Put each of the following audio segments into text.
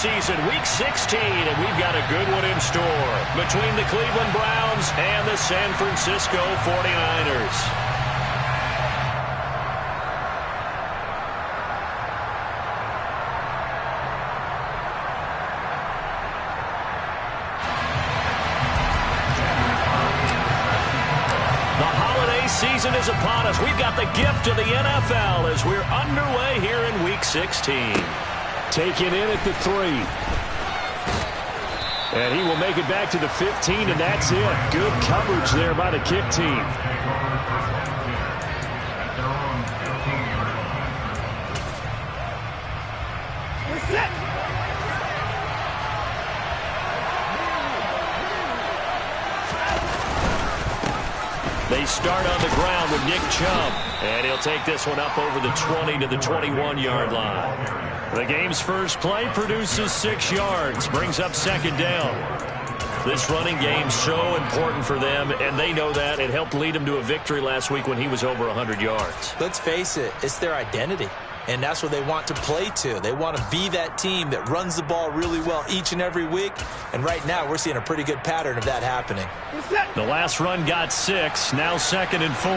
season, Week 16, and we've got a good one in store between the Cleveland Browns and the San Francisco 49ers. Season is upon us. We've got the gift of the NFL as we're underway here in Week 16. Taken in at the 3. And he will make it back to the 15, and that's it. Good coverage there by the kick team. They start on the ground with Nick Chubb, and he'll take this one up over the 20 to the 21-yard line. The game's first play produces 6 yards, brings up second down. This running game's so important for them, and they know that. It helped lead them to a victory last week when he was over 100 yards. Let's face it, it's their identity, and that's what they want to play to. They want to be that team that runs the ball really well each and every week, and right now we're seeing a pretty good pattern of that happening. The last run got 6, now 2nd and 4.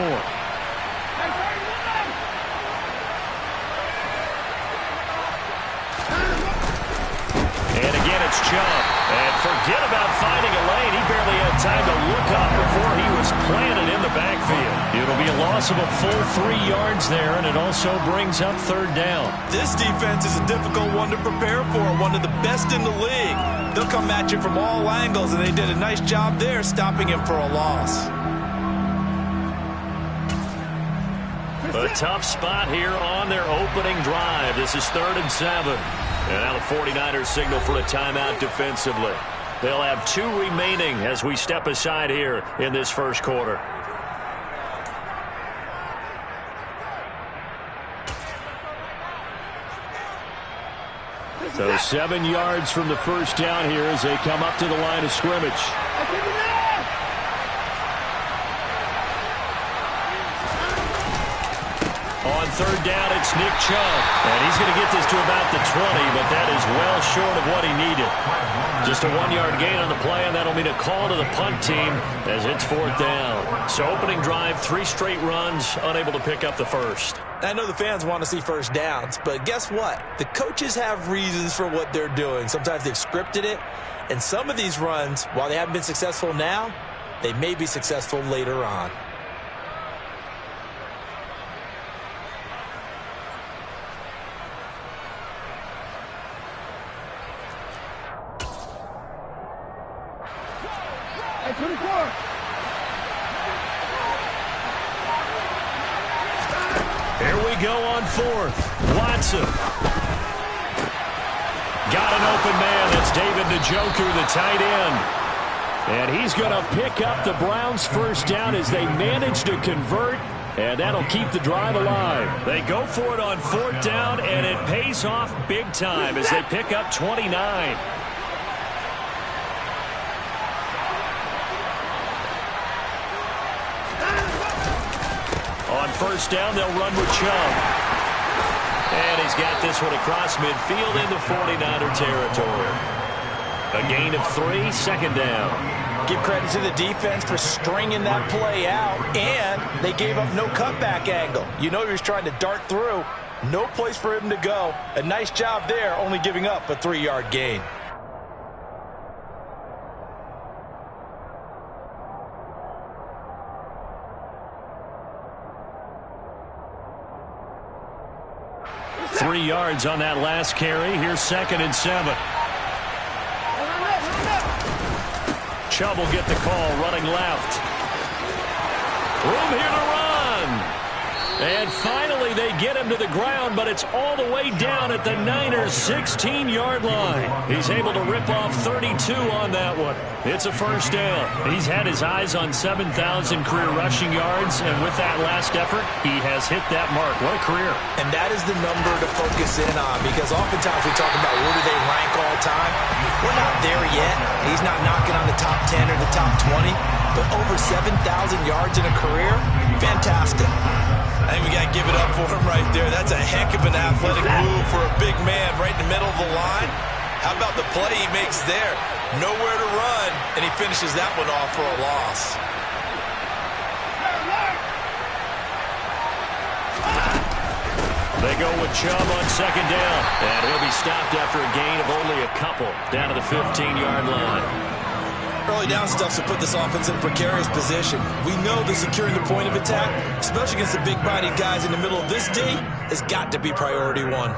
And again, it's Chubb. And forget about finding a lane. He barely had time to look up before he was planted in the backfield. It'll be a loss of a full 3 yards there, and it also brings up 3rd down. This defense is a difficult one to prepare for, one of the best in the league. They'll come at you from all angles, and they did a nice job there stopping him for a loss. A tough spot here on their opening drive. This is 3rd and 7. And now the 49ers signal for a timeout defensively. They'll have 2 remaining as we step aside here in this first quarter. So 7 yards from the first down here as they come up to the line of scrimmage. On 3rd down, it's Nick Chubb. And he's going to get this to about the 20, but that is well short of what he needed. Just a 1-yard gain on the play, and that'll mean a call to the punt team as it's 4th down. So opening drive, 3 straight runs, unable to pick up the first. I know the fans want to see first downs, but guess what? The coaches have reasons for what they're doing. Sometimes they've scripted it, and some of these runs, while they haven't been successful now, they may be successful later on. Here we go on 4th. Watson. Got an open man. That's David Njoku, the tight end. And he's going to pick up the Browns' first down as they manage to convert, and that'll keep the drive alive. They go for it on 4th down, and it pays off big time as they pick up 29. On 1st down, they'll run with Chubb. And he's got this one across midfield into 49er territory. A gain of 3, 2nd down. Give credit to the defense for stringing that play out, and they gave up no cutback angle. You know he was trying to dart through. No place for him to go. A nice job there, only giving up a 3-yard gain. Three yards on that last carry. Here's 2nd and 7. Chubb will get the call, running left. Room here to run. And finally they get him to the ground, but it's all the way down at the Niners' 16-yard line. He's able to rip off 32 on that one. It's a first down. He's had his eyes on 7,000 career rushing yards, and with that last effort, he has hit that mark. What a career. And that is the number to focus in on, because oftentimes we talk about where do they rank all time. We're not there yet. He's not knocking on the top 10 or the top 20, but over 7,000 yards in a career, fantastic. I think we got to give it up for him right there. That's a heck of an athletic move for a big man right in the middle of the line. How about play he makes there. Nowhere to run, and he finishes that one off for a loss. They go with Chubb on second down. And he'll be stopped after a gain of only a couple down to the 15-yard line. Early down stuff to put this offense in a precarious position. We know that securing the point of attack, especially against the big-bodied guys in the middle of this D, has got to be priority one.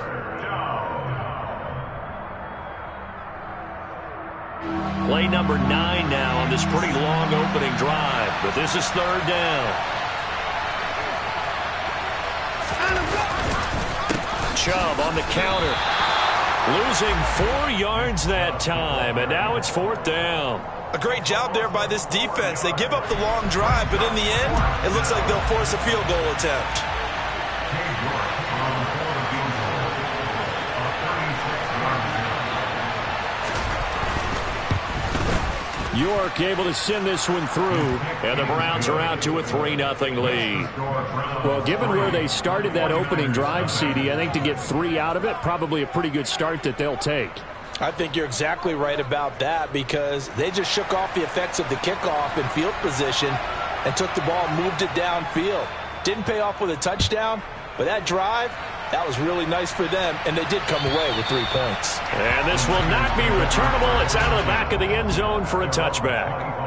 Play number 9 now on this pretty long opening drive. But this is third down. Chubb on the counter. Losing 4 yards that time, and now it's fourth down. A great job there by this defense. They give up the long drive, but in the end, it looks like they'll force a field goal attempt. York able to send this one through, and the Browns are out to a 3-0 lead. Well, given where they started that opening drive, CD, I think to get 3 out of it, probably a pretty good start that they'll take. I think you're exactly right about that because they just shook off the effects of the kickoff in field position and took the ball and moved it downfield. Didn't pay off with a touchdown, but that drive, that was really nice for them, and they did come away with 3 points. And this will not be returnable. It's out of the back of the end zone for a touchback.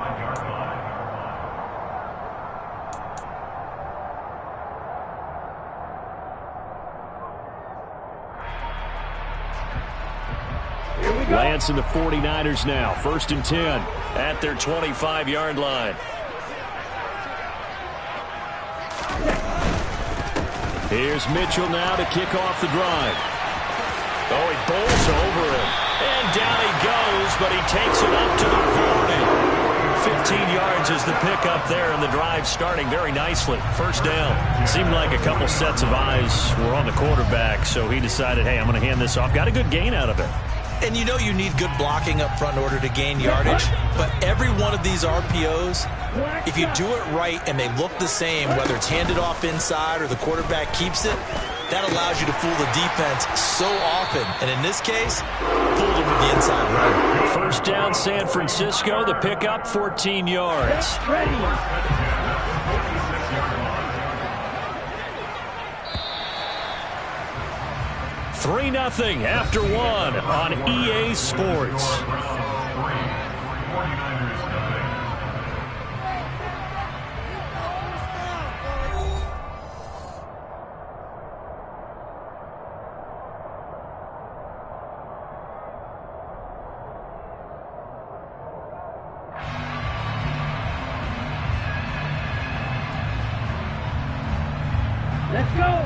Lance and the 49ers now, 1st and 10. At their 25-yard line. Here's Mitchell now to kick off the drive. Oh, he bowls over him. And down he goes, but he takes it up to the 40. 15 yards is the pickup there, and the drive starting very nicely. First down. It seemed like a couple sets of eyes were on the quarterback, so he decided, hey, I'm going to hand this off. Got a good gain out of it. And you know you need good blocking up front in order to gain yardage, but every one of these RPOs, if you do it right and they look the same, whether it's handed off inside or the quarterback keeps it, that allows you to fool the defense so often. And in this case, fooled them with the inside run. First down, San Francisco. The pickup, 14 yards. 3-0 after 1 on EA Sports.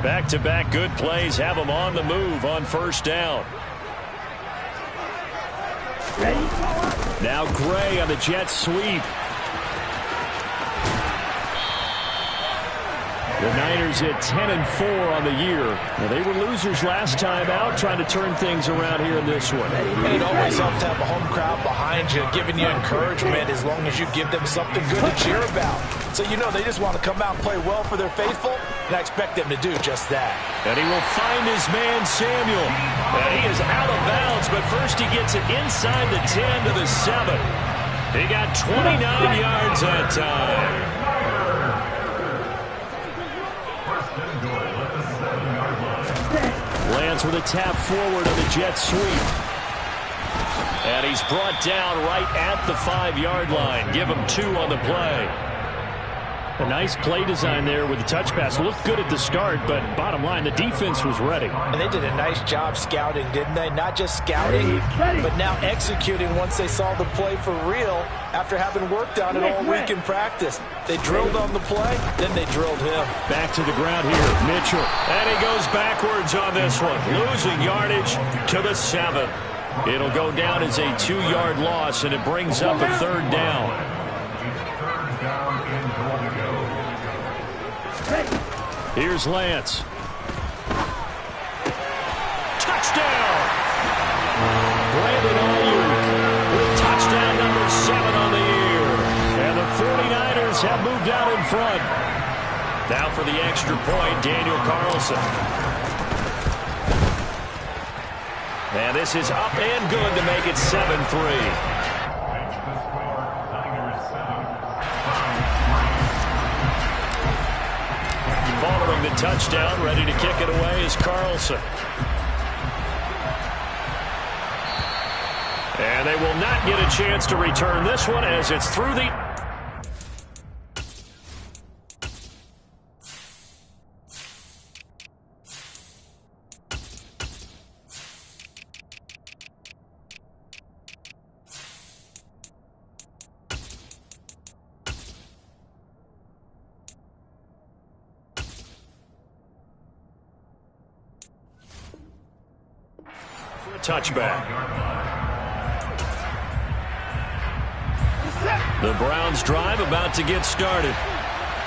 Back-to-back good plays have them on the move on first down. Now Gray on the jet sweep. The Niners at 10-4 on the year. Now, they were losers last time out, trying to turn things around here in this one. And it always helps to have a home crowd behind you, giving you encouragement as long as you give them something good to cheer about. So you know they just want to come out and play well for their faithful, and I expect them to do just that. And he will find his man, Samuel. And he is out of bounds, but first he gets it inside the 10 to the 7. He got 29 yards that time. Lance with a tap forward on the jet sweep. And he's brought down right at the 5-yard line. Give him 2 on the play. A nice play design there with the touch pass. Looked good at the start, but bottom line, the defense was ready. And they did a nice job scouting, didn't they? Not just scouting, but now executing once they saw the play for real after having worked on it all week in practice. They drilled on the play, then they drilled him. Back to the ground here, Mitchell. And he goes backwards on this one, losing yardage to the 7. It'll go down as a 2-yard loss, and it brings up a third down. Here's Lance. Touchdown! Brandon Ayuk with touchdown number 7 on the year. And the 49ers have moved out in front. Now for the extra point, Daniel Carlson. And this is up and good to make it 7-3. Following the touchdown, ready to kick it away is Carlson. And they will not get a chance to return this one as it's through the... for a touchback. The Browns drive about to get started.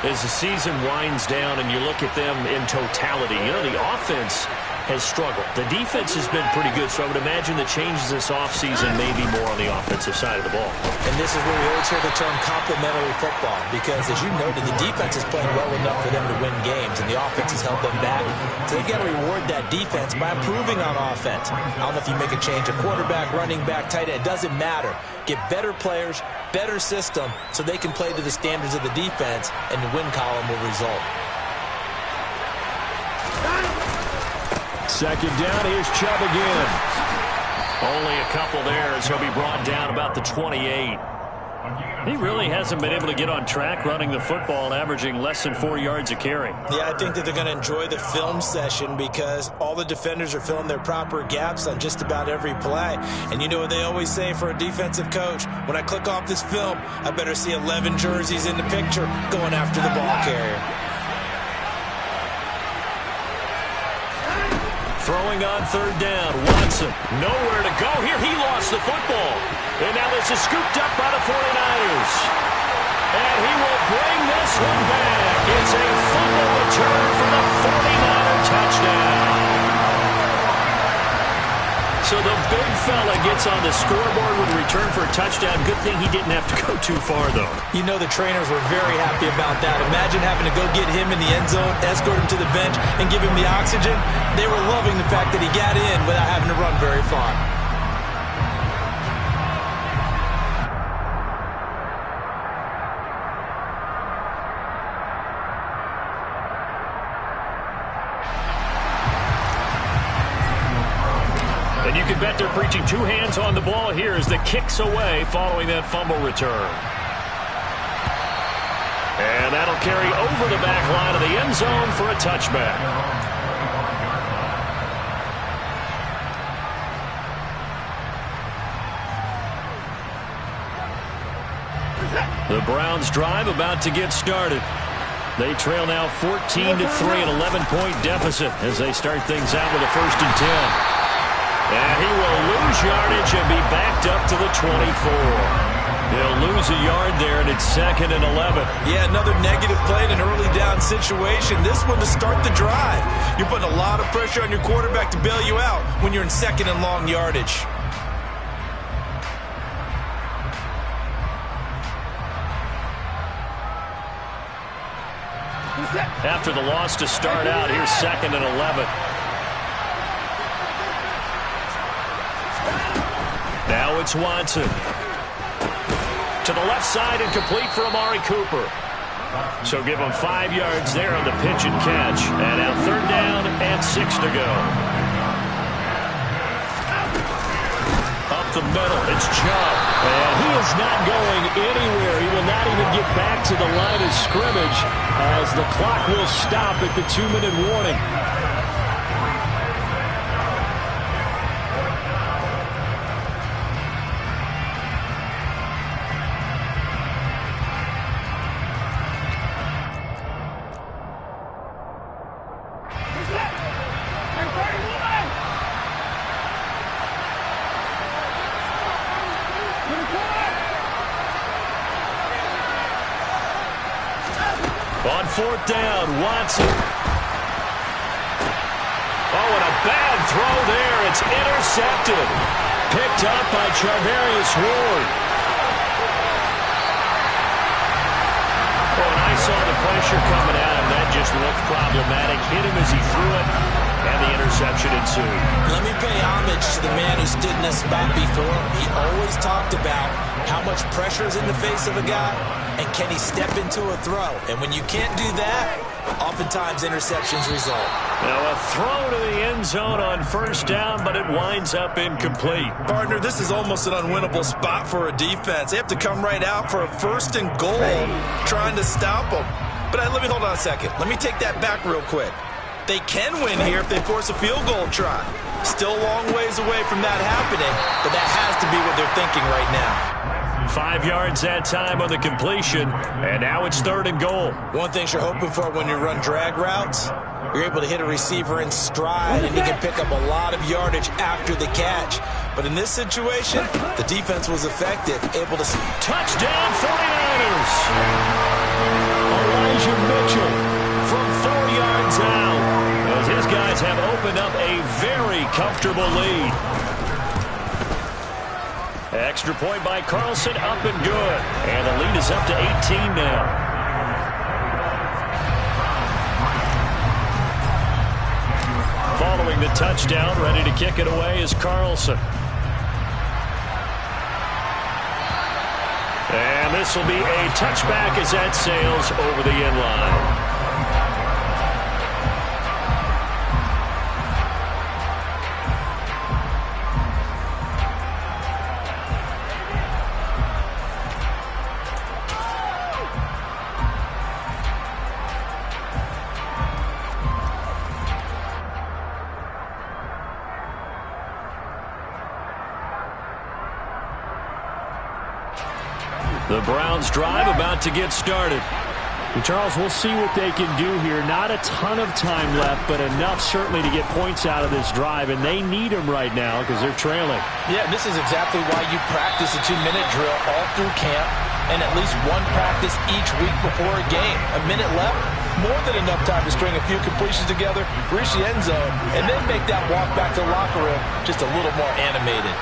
As the season winds down and you look at them in totality, you know, the offense has struggled. The defense has been pretty good, so I would imagine the changes this offseason may be more on the offensive side of the ball. And this is where we always hear the term complementary football, because as you noted, the defense is playing well enough for them to win games, and the offense has held them back. So they've got to reward that defense by improving on offense. I don't know if you make a change, a quarterback, running back, tight end, it doesn't matter. Get better players, better system, so they can play to the standards of the defense, and the win column will result. Second down, here's Chubb again. Only a couple there as he'll be brought down about the 28. He really hasn't been able to get on track running the football, averaging less than 4 yards a carry. Yeah, I think that they're going to enjoy the film session because all the defenders are filling their proper gaps on just about every play. And you know what they always say for a defensive coach? When I click off this film, I better see 11 jerseys in the picture going after the ball carrier. Throwing on third down, Watson. Nowhere to go here. He lost the football. And now this is scooped up by the 49ers. And he will bring this one back. It's a fumble return for the 49er touchdown. So the big fella gets on the scoreboard with a return for a touchdown. Good thing he didn't have to go too far, though. You know the trainers were very happy about that. Imagine having to go get him in the end zone, escort him to the bench, and give him the oxygen. They were loving the fact that he got in without having to run very far. And you can bet they're preaching two hands on the ball here as the kick's away following that fumble return. And that'll carry over the back line of the end zone for a touchback. The Browns drive about to get started. They trail now 14-3, an 11-point deficit as they start things out with a 1st and 10. And he will lose yardage and be backed up to the 24. He'll lose a yard there, and it's 2nd and 11. Yeah, another negative play in an early down situation. This one to start the drive. You're putting a lot of pressure on your quarterback to bail you out when you're in 2nd and long yardage. After the loss to start out, here's 2nd and 11. Now it's Watson. To the left side and complete for Amari Cooper. So give him 5 yards there on the pitch and catch. And now 3rd down and 6 to go. Up the middle, it's Chubb. And he is not going anywhere. He will not even get back to the line of scrimmage as the clock will stop at the 2-minute warning. On 4th down, Watson. Oh, and a bad throw there. It's intercepted. Picked up by Charvarius Ward. Oh, and I saw the pressure coming at him. That just looked problematic. Hit him as he threw it. and the interception ensued. Let me pay homage to the man who stood in this spot before. He always talked about how much pressure is in the face of a guy, and can he step into a throw. And when you can't do that, oftentimes interceptions result. Now a throw to the end zone on first down, but it winds up incomplete. Partner, this is almost an unwinnable spot for a defense. They have to come right out for a first and goal, trying to stop them. But let me hold on a second. Let me take that back real quick. They can win here if they force a field goal try. Still a long ways away from that happening, but that has to be what they're thinking right now. 5 yards that time on the completion, and now it's 3rd and goal. One thing you're hoping for when you run drag routes, you're able to hit a receiver in stride, and he can pick up a lot of yardage after the catch. But in this situation, the defense was effective, able to... Touchdown 49ers! Elijah Mitchell from 4 yards out, as his guys have opened up a very comfortable lead. Extra point by Carlson, up and good. And the lead is up to 18 now. Following the touchdown, ready to kick it away is Carlson. And this will be a touchback as that sails over the end line. The Browns drive about to get started. And Charles, we'll see what they can do here. Not a ton of time left, but enough certainly to get points out of this drive, and they need them right now because they're trailing. Yeah, this is exactly why you practice a 2-minute drill all through camp and at least one practice each week before a game. A minute left, more than enough time to string a few completions together, reach the end zone, and then make that walk back to the locker room just a little more animated.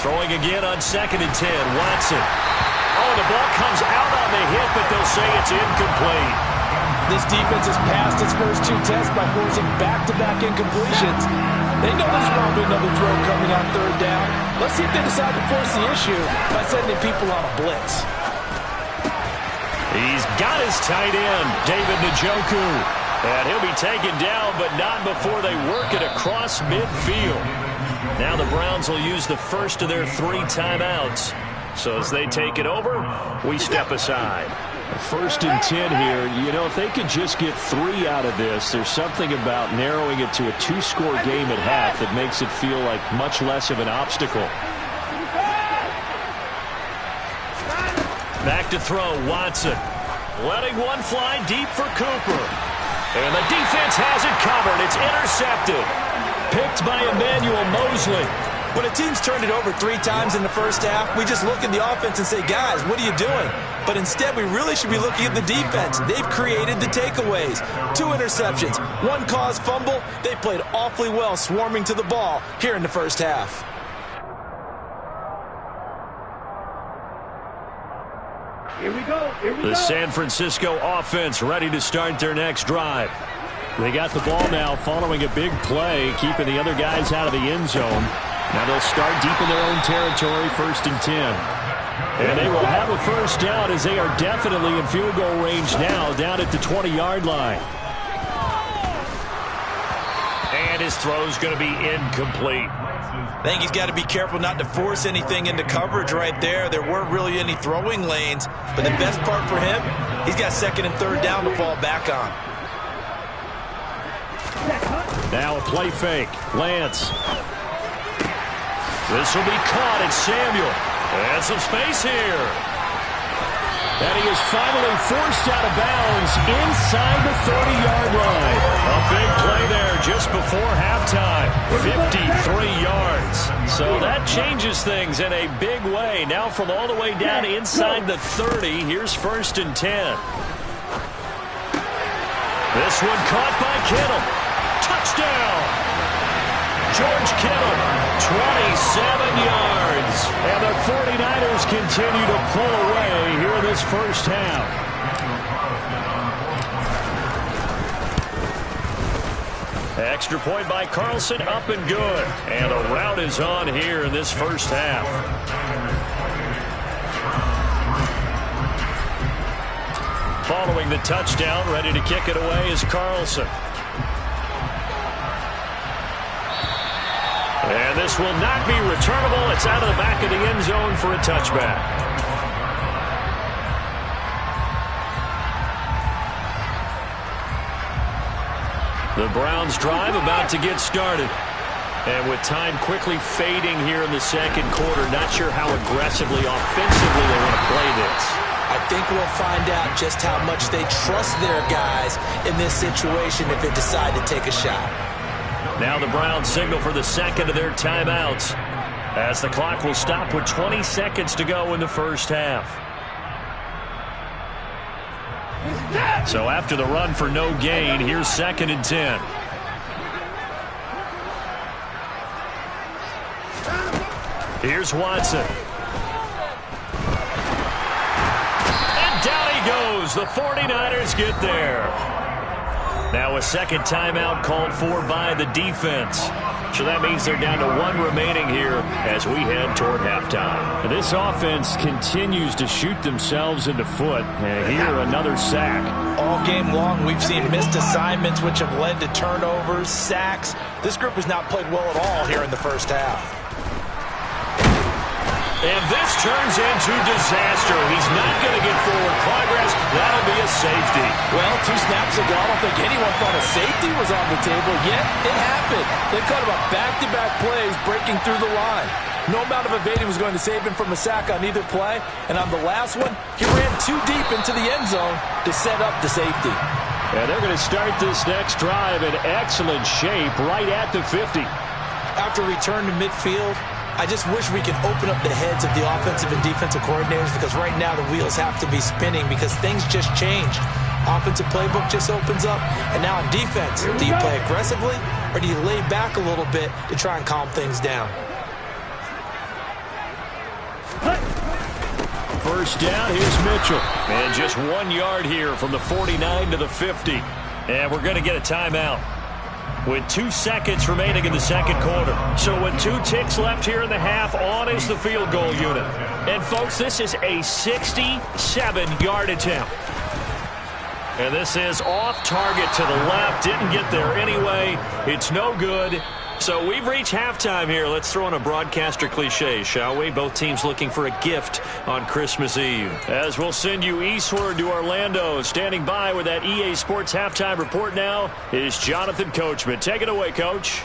Throwing again on 2nd and 10. Watson. Oh, the ball comes out on the hit, but they'll say it's incomplete. This defense has passed its first 2 tests by forcing back-to-back incompletions. They know there's probably another throw coming on 3rd down. Let's see if they decide to force the issue by sending people on a blitz. He's got his tight end, David Njoku. And he'll be taken down, but not before they work it across midfield. Now the Browns will use the first of their 3 timeouts. So as they take it over, we step aside. 1st and 10 here. You know, if they could just get 3 out of this, there's something about narrowing it to a 2-score game at half that makes it feel like much less of an obstacle. Back to throw, Watson. Letting one fly deep for Cooper. And the defense has it covered. It's intercepted. Picked by Emmanuel Mosley. When a team's turned it over 3 times in the first half, we just look at the offense and say, guys, what are you doing? But instead, we really should be looking at the defense. They've created the takeaways. 2 interceptions, 1 caused fumble. They played awfully well swarming to the ball here in the first half. Here we go. The San Francisco offense ready to start their next drive. They got the ball now following a big play, keeping the other guys out of the end zone. Now they'll start deep in their own territory, 1st and 10. And they will have a first down as they are definitely in field goal range now, down at the 20-yard line. And his throw's going to be incomplete. I think he's got to be careful not to force anything into coverage right there. There weren't really any throwing lanes, but the best part for him, he's got 2nd and 3rd down to fall back on. Now a play fake. Lance. This will be caught. It's Samuel. And some space here. And he is finally forced out of bounds inside the 30-yard line. A big play there just before halftime. 53 yards. So that changes things in a big way. Now from all the way down inside the 30, here's 1st and 10. This one caught by Kittle. Touchdown! George Kittle, 27 yards. And the 49ers continue to pull away here in this first half. Extra point by Carlson, up and good. And the rout is on here in this first half. Following the touchdown, ready to kick it away is Carlson. And this will not be returnable. It's out of the back of the end zone for a touchback. The Browns drive about to get started. And with time quickly fading here in the second quarter, not sure how aggressively, offensively they want to play this. I think we'll find out just how much they trust their guys in this situation if they decide to take a shot. Now the Browns signal for the second of their timeouts as the clock will stop with 20 seconds to go in the first half. So after the run for no gain, here's 2nd and 10. Here's Watson. And down he goes. The 49ers get there. Now a second timeout called for by the defense. So that means they're down to 1 remaining here as we head toward halftime. This offense continues to shoot themselves in the foot. And here, another sack. All game long, we've seen missed assignments, which have led to turnovers, sacks. This group has not played well at all here in the first half. And this turns into disaster. He's not going to get forward progress. That'll be a safety. Well, 2 snaps ago, I don't think anyone thought a safety was on the table, yet it happened. They cut him up back-to-back plays, breaking through the line. No amount of evading was going to save him from a sack on either play. And on the last one, he ran too deep into the end zone to set up the safety. And they're going to start this next drive in excellent shape right at the 50. After return to midfield, I just wish we could open up the heads of the offensive and defensive coordinators, because right now the wheels have to be spinning because things just change. Offensive playbook just opens up, and now on defense, do you play aggressively or do you lay back a little bit to try and calm things down? First down, here's Mitchell. And just 1 yard here from the 49 to the 50. And we're going to get a timeout with 2 seconds remaining in the second quarter. So with 2 ticks left here in the half, on is the field goal unit. And folks, this is a 67-yard attempt. And this is off target to the left. Didn't get there anyway. It's no good. So we've reached halftime here. Let's throw in a broadcaster cliche, shall we? Both teams looking for a gift on Christmas Eve. As we'll send you eastward to Orlando. Standing by with that EA Sports halftime report now is Jonathan Coachman. Take it away, Coach.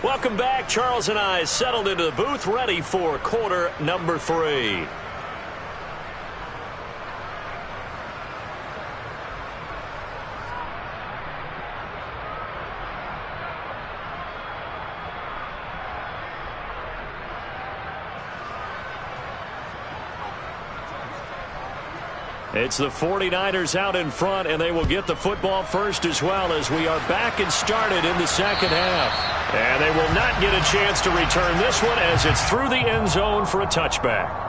Welcome back. Charles and I settled into the booth, ready for quarter number 3. It's the 49ers out in front, and they will get the football first as well as we are back and started in the second half. And they will not get a chance to return this one as it's through the end zone for a touchback.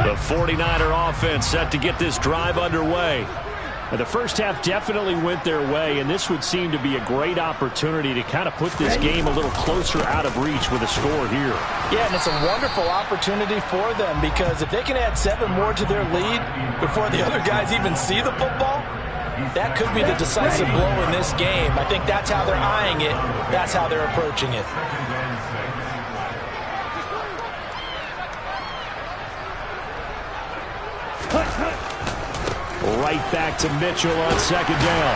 The 49er offense set to get this drive underway. And the first half definitely went their way, and this would seem to be a great opportunity to kind of put this game a little closer out of reach with a score here. Yeah, and it's a wonderful opportunity for them, because if they can add 7 more to their lead before the other guys even see the football, that could be the decisive blow in this game. I think that's how they're eyeing it. That's how they're approaching it. Right back to Mitchell on second down.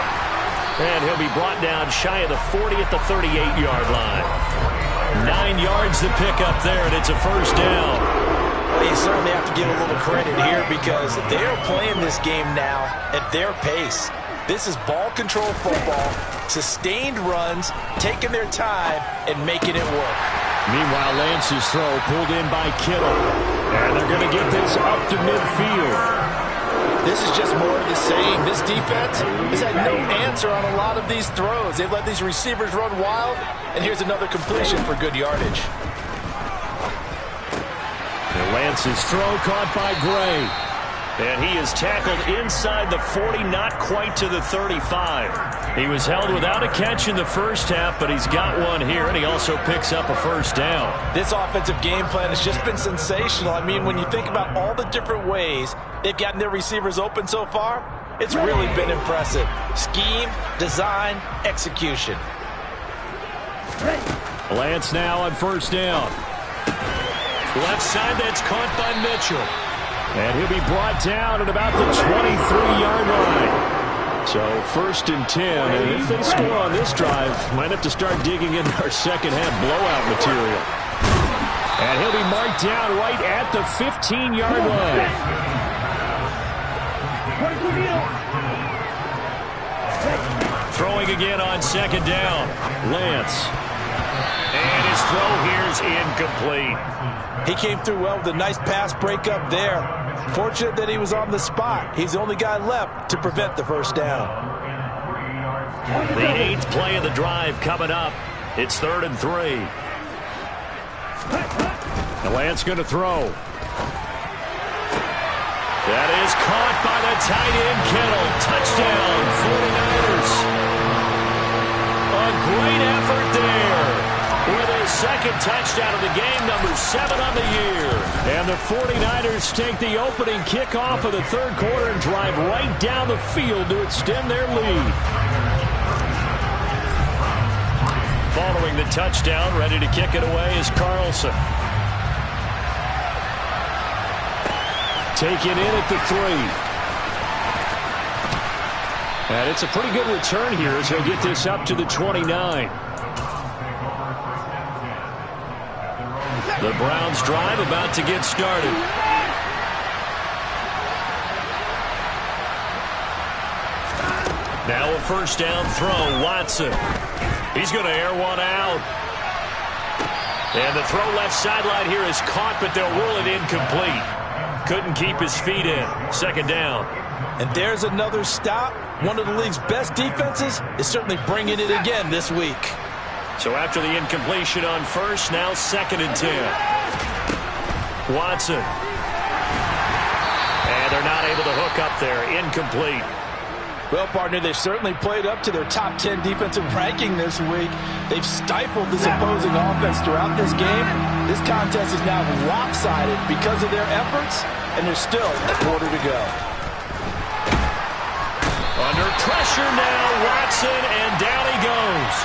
And he'll be brought down shy of the 40 at the 38-yard line. 9 yards to pick up there, and it's a first down. Well, you certainly have to give a little credit here, because they're playing this game now at their pace. This is ball control football, sustained runs, taking their time, and making it work. Meanwhile, Lance's throw pulled in by Kittle. And they're going to get this up to midfield. This is just more of the same. This defense has had no answer on a lot of these throws. They've let these receivers run wild, and here's another completion for good yardage. And Lance's throw caught by Gray. And he is tackled inside the 40, not quite to the 35. He was held without a catch in the first half, but he's got one here, and he also picks up a first down. This offensive game plan has just been sensational. I mean, when you think about all the different ways they've gotten their receivers open so far, it's really been impressive. Scheme, design, execution. Lance now on first down. Left side, that's caught by Mitchell. And he'll be brought down at about the 23-yard line. So 1st and 10. And if they score on this drive, might have to start digging into our second half blowout material. And he'll be marked down right at the 15-yard line. Throwing again on second down. Lance. And his throw here is incomplete. He came through well with a nice pass breakup there. Fortunate that he was on the spot. He's the only guy left to prevent the first down. The 8th play of the drive coming up. It's 3rd and 3. And Lance going to throw. That is caught by the tight end, Kittle. Touchdown, 49ers. A great effort there. With his second touchdown of the game, number 7 on the year. And the 49ers take the opening kickoff of the third quarter and drive right down the field to extend their lead. Following the touchdown, ready to kick it away is Carlson. Taken in at the 3. And it's a pretty good return here as he'll get this up to the 29. The Browns drive about to get started. Now a first down throw, Watson. He's going to air one out. And the throw left sideline here is caught, but they'll rule it incomplete. Couldn't keep his feet in. Second down. And there's another stop. One of the league's best defenses is certainly bringing it again this week. So after the incompletion on first, now 2nd and 10. Watson. And they're not able to hook up there. Incomplete. Well, partner, they've certainly played up to their top 10 defensive ranking this week. They've stifled this opposing offense throughout this game. This contest is now lopsided because of their efforts, and there's still a quarter to go. Under pressure now, Watson, and down he goes.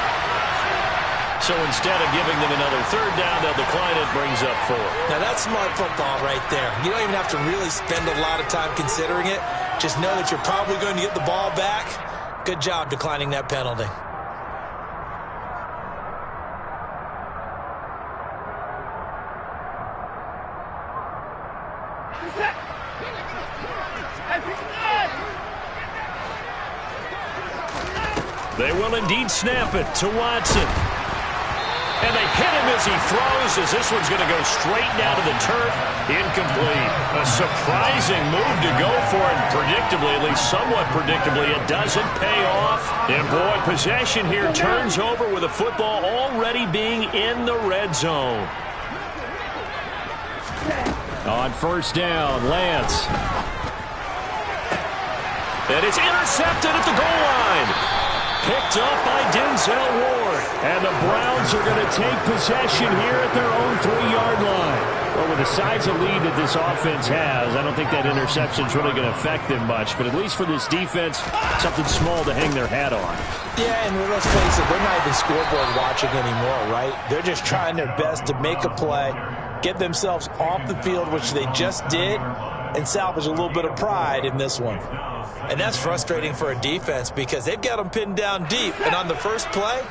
So instead of giving them another third down, they'll decline it, brings up 4. Now that's smart football right there. You don't even have to really spend a lot of time considering it. Just know that you're probably going to get the ball back. Good job declining that penalty. They will indeed snap it to Watson. And they hit him as he throws, as this one's going to go straight down to the turf. Incomplete. A surprising move to go for it. Predictably, at least somewhat predictably, it doesn't pay off. And boy, possession here turns over with the football already being in the red zone. On first down, Lance. And it's intercepted at the goal line. Picked up by Denzel Ward. And the Browns are going to take possession here at their own 3-yard line. Well, with the size of lead that this offense has, I don't think that interception's really going to affect them much. But at least for this defense, something small to hang their hat on. Yeah, and let's face it, they're not even scoreboard watching anymore, right? They're just trying their best to make a play, get themselves off the field, which they just did, and salvage a little bit of pride in this one. And that's frustrating for a defense because they've got them pinned down deep. And on the first play,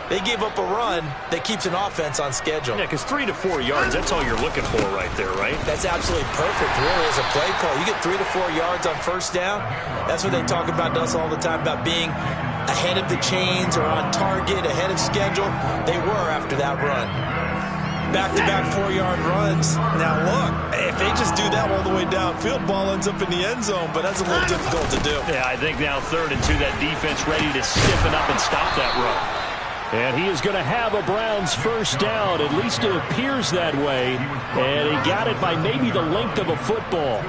they gave up a run that keeps an offense on schedule. Yeah, because 3 to 4 yards, that's all you're looking for right there, right? That's absolutely perfect, really, as a play call. You get 3 to 4 yards on first down. That's what they talk about to us all the time, about being ahead of the chains or on target, ahead of schedule. They were after that run. back-to-back 4-yard runs. Now, look, if they just do that all the way downfield, ball ends up in the end zone, but that's a little difficult to do. Yeah, I think now 3rd and 2, that defense ready to stiffen up and stop that run. And he is going to have a Browns first down. At least it appears that way. And he got it by maybe the length of a football.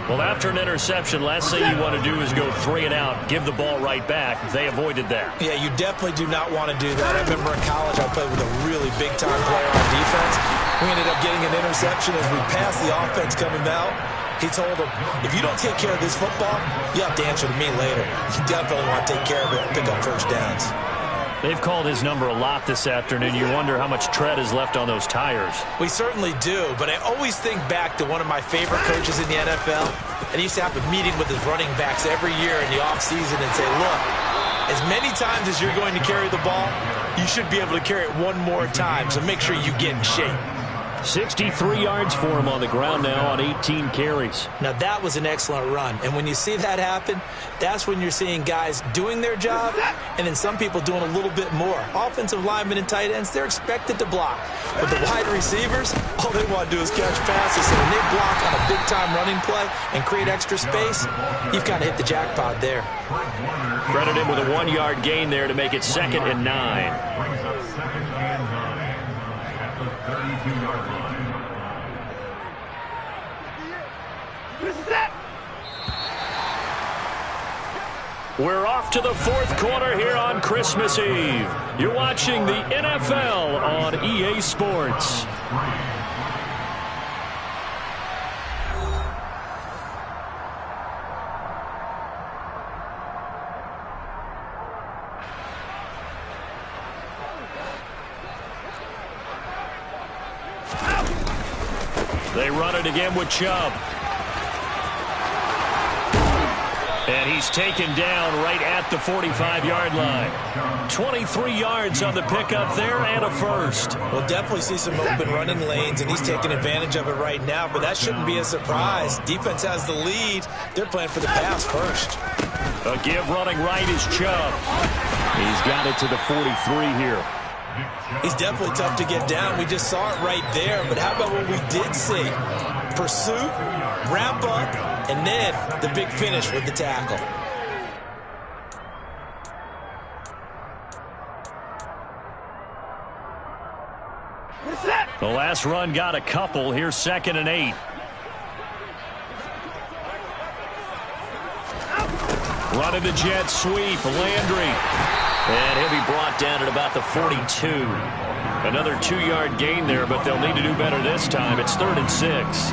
Well, after an interception, last thing you want to do is go 3 and out, give the ball right back. They avoided that. Yeah, you definitely do not want to do that. I remember in college I played with a really big-time player on defense. We ended up getting an interception as we passed the offense coming out. He told him, if you don't take care of this football, you have to answer to me later. You definitely want to take care of it and pick up first downs. They've called his number a lot this afternoon. You wonder how much tread is left on those tires. We certainly do, but I always think back to one of my favorite coaches in the NFL, and he used to have a meeting with his running backs every year in the offseason and say, look, as many times as you're going to carry the ball, you should be able to carry it one more time, so make sure you get in shape. 63 yards for him on the ground now on 18 carries. Now, that was an excellent run. And when you see that happen, that's when you're seeing guys doing their job and then some people doing a little bit more. Offensive linemen and tight ends, they're expected to block. But the wide receivers, all they want to do is catch passes. So when they block on a big-time running play and create extra space, you've kind of hit the jackpot there. Credit him with a 1-yard gain there to make it 2nd and 9. We're off to the 4th quarter here on Christmas Eve. You're watching the NFL on EA Sports. They run it again with Chubb. And he's taken down right at the 45-yard line. 23 yards on the pickup there and a first. We'll definitely see some open running lanes, and he's taking advantage of it right now, but that shouldn't be a surprise. Defense has the lead. They're playing for the pass first. A give running right is Chubb. He's got it to the 43 here. He's definitely tough to get down. We just saw it right there, but how about what we did see? Pursuit, wrap up, and then the big finish with the tackle. The last run got a couple. Here's 2nd and 8. Running the jet sweep, Landry. And he'll be brought down at about the 42. Another 2-yard gain there, but they'll need to do better this time. It's 3rd and 6.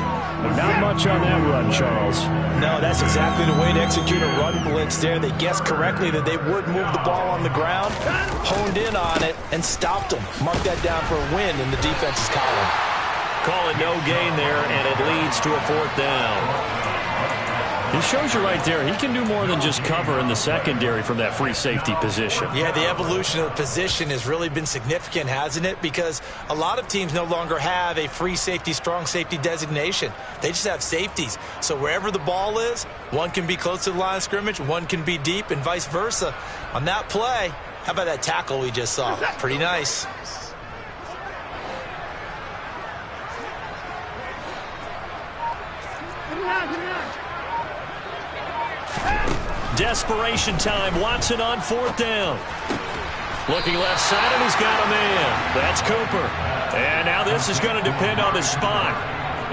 Not much on that run, Charles. No, that's exactly the way to execute a run blitz there. They guessed correctly that they would move the ball on the ground, honed in on it, and stopped them. Mark that down for a win in the defense's column. Call it no gain there, and it leads to a 4th down. He shows you right there, he can do more than just cover in the secondary from that free safety position. Yeah, the evolution of the position has really been significant, hasn't it? Because a lot of teams no longer have a free safety, strong safety designation. They just have safeties. So wherever the ball is, one can be close to the line of scrimmage, one can be deep, and vice versa. On that play, how about that tackle we just saw? Pretty nice. Desperation time. Watson on 4th down. Looking left side, and he's got a man. That's Cooper. And now this is going to depend on the spot.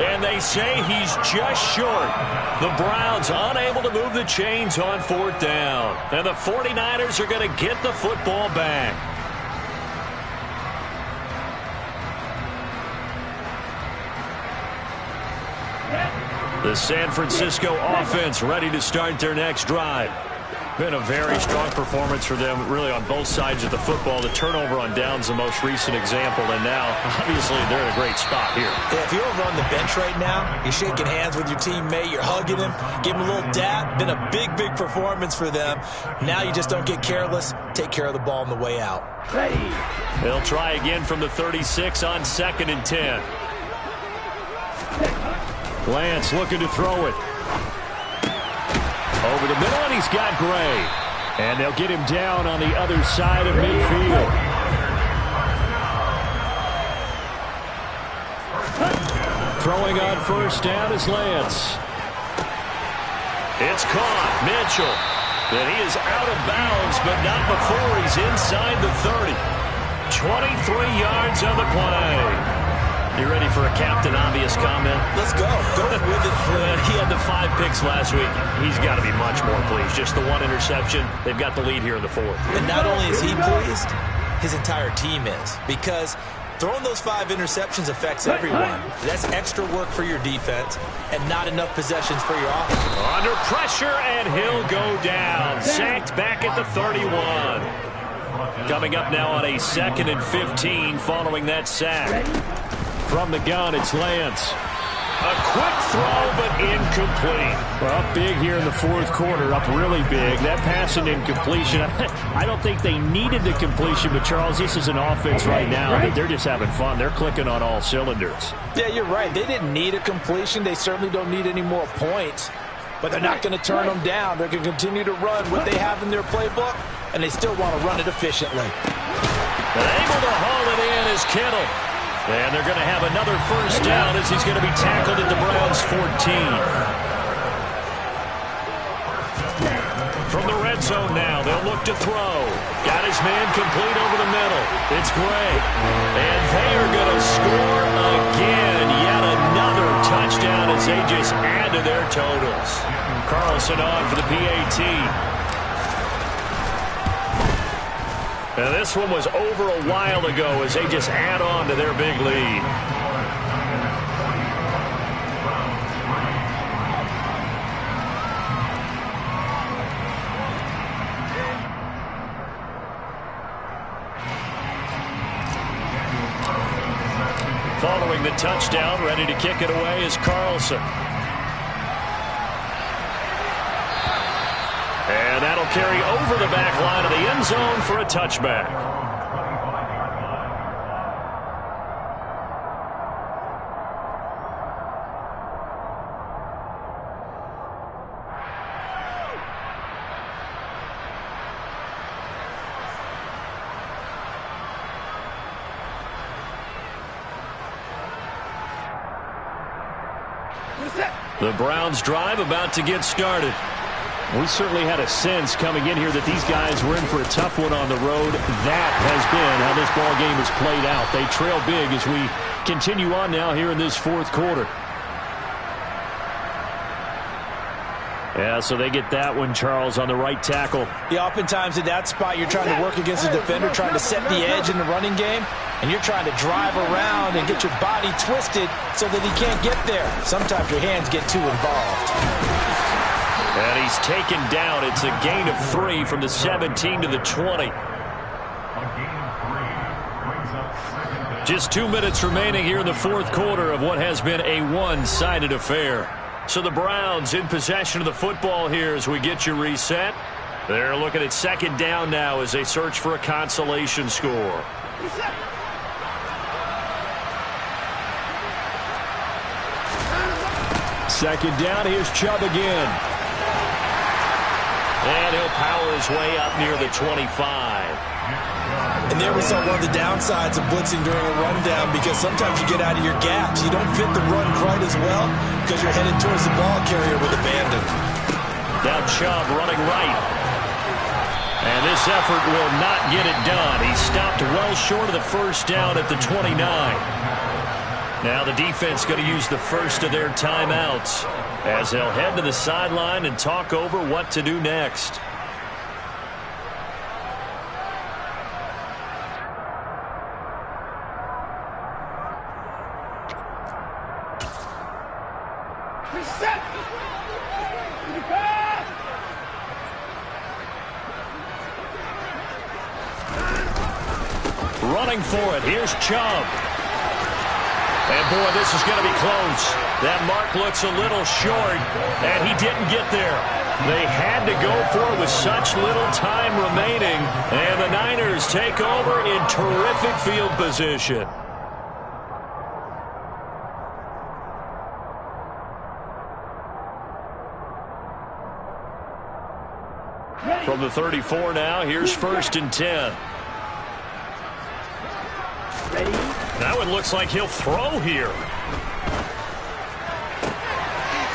And they say he's just short. The Browns unable to move the chains on 4th down. And the 49ers are going to get the football back. The San Francisco offense ready to start their next drive. Been a very strong performance for them, really, on both sides of the football. The turnover on downs, the most recent example, and now, obviously, they're in a great spot here. Yeah, if you're over on the bench right now, you're shaking hands with your teammate, you're hugging him, give him a little dap. Been a big, big performance for them. Now you just don't get careless. Take care of the ball on the way out. They'll try again from the 36 on 2nd and 10. Lance looking to throw it. Over the middle, and he's got Gray. And they'll get him down on the other side of midfield. Throwing on first down is Lance. It's caught. Mitchell. And he is out of bounds, but not before he's inside the 30. 23 yards on the play. You ready for a Captain Obvious comment? Let's go. Go with it. He had the 5 picks last week. He's got to be much more pleased. Just the 1 interception. They've got the lead here in the 4th. And not only is he pleased, his entire team is. Because throwing those 5 interceptions affects everyone. That's extra work for your defense and not enough possessions for your offense. Under pressure, and he'll go down. Sacked back at the 31. Coming up now on a 2nd and 15 following that sack. From the gun, it's Lance. A quick throw, but incomplete. Well, up big here in the 4th quarter, up really big. That pass and incompletion, I don't think they needed the completion, but Charles, this is an offense right now that they're just having fun. They're clicking on all cylinders. Yeah, you're right. They didn't need a completion. They certainly don't need any more points, but they're not going to turn them down. They're going to continue to run what they have in their playbook, and they still want to run it efficiently. And able to haul it in is Kittle. And they're going to have another first down as he's going to be tackled at the Browns' 14. From the red zone now, they'll look to throw. Got his man complete over the middle. It's Gray. And they are going to score again. Yet another touchdown as they just add to their totals. Carlson on for the PAT. Now, this one was over a while ago as they just add on to their big lead. Following the touchdown, ready to kick it away is Carlson. And that'll carry over the back line of the end zone for a touchback. The Browns drive about to get started. We certainly had a sense coming in here that these guys were in for a tough one on the road. That has been how this ball game has played out. They trail big as we continue on now here in this 4th quarter. Yeah, so they get that one, Charles, on the right tackle. Yeah, oftentimes in that spot, you're trying to work against a defender, trying to set the edge in the running game, and you're trying to drive around and get your body twisted so that he can't get there. Sometimes your hands get too involved. And he's taken down. It's a gain of 3 from the 17 to the 20. Just 2 minutes remaining here in the 4th quarter of what has been a one-sided affair. So the Browns in possession of the football here as we get you reset. They're looking at 2nd down now as they search for a consolation score. Second down, here's Chubb again. And he'll power his way up near the 25. And there we saw one of the downsides of blitzing during a rundown, because sometimes you get out of your gaps. You don't fit the run quite as well because you're headed towards the ball carrier with abandon. Now Chubb running right. And this effort will not get it done. He stopped well short of the first down at the 29. Now the defense going to use the first of their timeouts as they'll head to the sideline and talk over what to do next. Running for it. Here's Chubb. And, boy, this is going to be close. That mark looks a little short, and he didn't get there. They had to go for it with such little time remaining, and the Niners take over in terrific field position. From the 34 now, here's 1st and 10. That one looks like he'll throw here.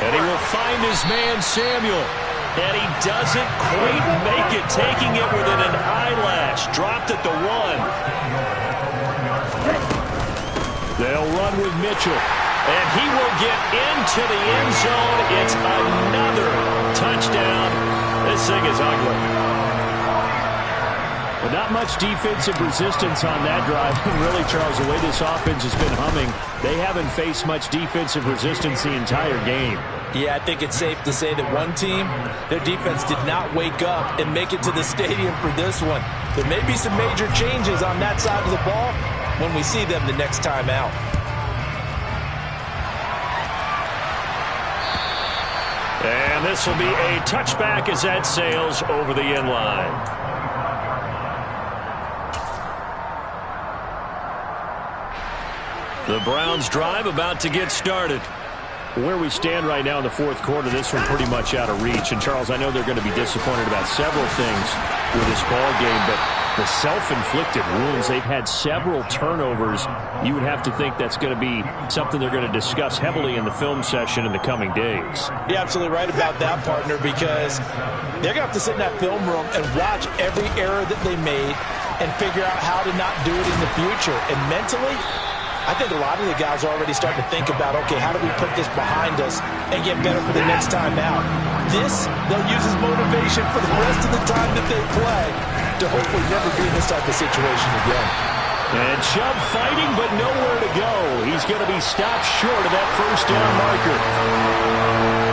And he will find his man, Samuel. And he doesn't quite make it, taking it within an eyelash. Dropped at the 1. They'll run with Mitchell. And he will get into the end zone. It's another touchdown. This thing is ugly. But not much defensive resistance on that drive. Really, Charles, the way this offense has been humming, they haven't faced much defensive resistance the entire game. Yeah, I think it's safe to say that one team, their defense did not wake up and make it to the stadium for this one. There may be some major changes on that side of the ball when we see them the next time out. And this will be a touchback as that sails over the end line. The Browns drive about to get started. Where we stand right now in the fourth quarter, this one pretty much out of reach. And, Charles, I know they're going to be disappointed about several things with this ball game, but the self-inflicted wounds, they've had several turnovers. You would have to think that's going to be something they're going to discuss heavily in the film session in the coming days. You're absolutely right about that, partner, because they're going to have to sit in that film room and watch every error that they made and figure out how to not do it in the future. And mentally, I think a lot of the guys are already starting to think about, okay, how do we put this behind us and get better for the next time out? This, they'll use as motivation for the rest of the time that they play to hopefully never be in this type of situation again. And Chubb fighting, but nowhere to go. He's going to be stopped short of that first down marker.